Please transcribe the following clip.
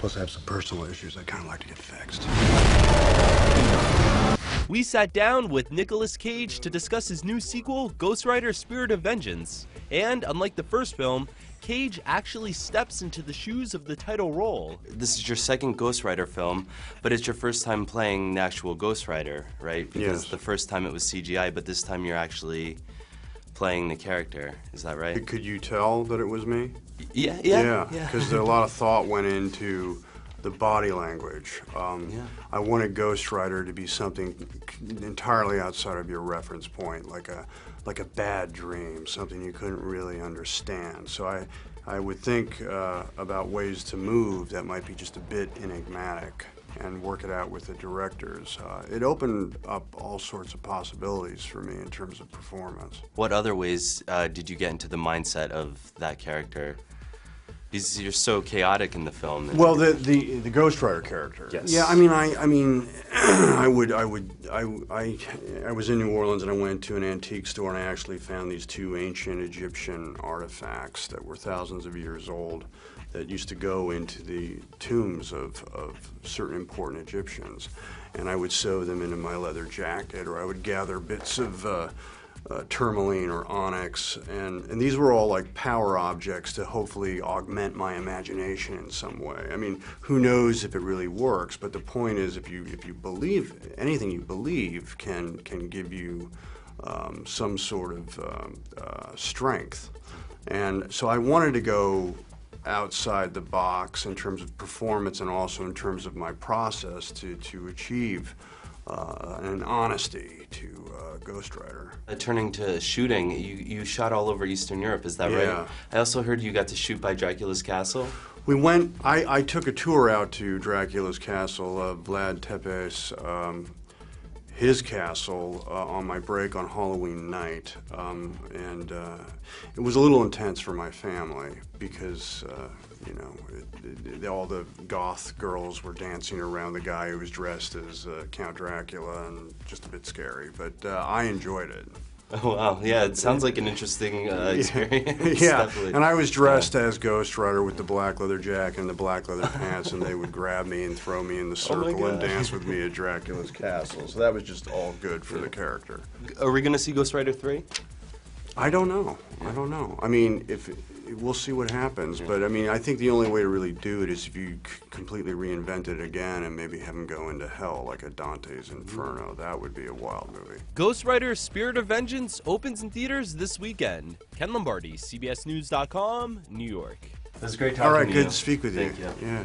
Plus, I have some personal issues I'd kind of like to get fixed. We sat down with Nicolas Cage to discuss his new sequel, Ghost Rider: Spirit of Vengeance. And unlike the first film, Cage actually steps into the shoes of the title role. This is your second Ghost Rider film, but it's your first time playing the actual Ghost Rider, right? Because yes. The first time it was CGI, but this time you're actually playing the character. Is that right? Could you tell that it was me? Yeah. Because a lot of thought went into the body language. I wanted Ghost Rider to be something entirely outside of your reference point, like a bad dream, something you couldn't really understand. So I would think about ways to move that might be just a bit enigmatic and work it out with the directors. It opened up all sorts of possibilities for me in terms of performance. What other ways did you get into the mindset of that character? Because you're so chaotic in the film. Well, the Ghost Rider character. Yes. Yeah, I was in New Orleans and I went to an antique store and I actually found these two ancient Egyptian artifacts that were thousands of years old that used to go into the tombs of certain important Egyptians. And I would sew them into my leather jacket, or I would gather bits of tourmaline or onyx, and these were all like power objects to hopefully augment my imagination in some way. I mean, who knows if it really works, but the point is if you believe, anything you believe can give you some sort of strength. And so I wanted to go outside the box in terms of performance and also in terms of my process to achieve an honesty to Ghost Rider. Turning to shooting, you shot all over Eastern Europe, is that right? I also heard you got to shoot by Dracula's castle. We went, I took a tour out to Dracula's castle, Vlad Tepes, his castle on my break on Halloween night, and it was a little intense for my family because all the goth girls were dancing around the guy who was dressed as Count Dracula, and just a bit scary, but I enjoyed it. Oh wow, yeah, it sounds like an interesting experience. Yeah, Definitely. And I was dressed as Ghost Rider with the black leather jacket and the black leather pants, and they would grab me and throw me in the circle and dance with me at Dracula's castle. So that was just all good for the character. Are we going to see Ghost Rider 3? I don't know. I mean, we'll see what happens, but I mean, I think the only way to really do it is if you completely reinvent it again and maybe have him go into hell like a Dante's Inferno. That would be a wild movie. Ghost Rider: Spirit of Vengeance opens in theaters this weekend. Ken Lombardi, CBSNews.com, New York. It was great talking to you. All right, good to speak with you. Thank you. Yeah.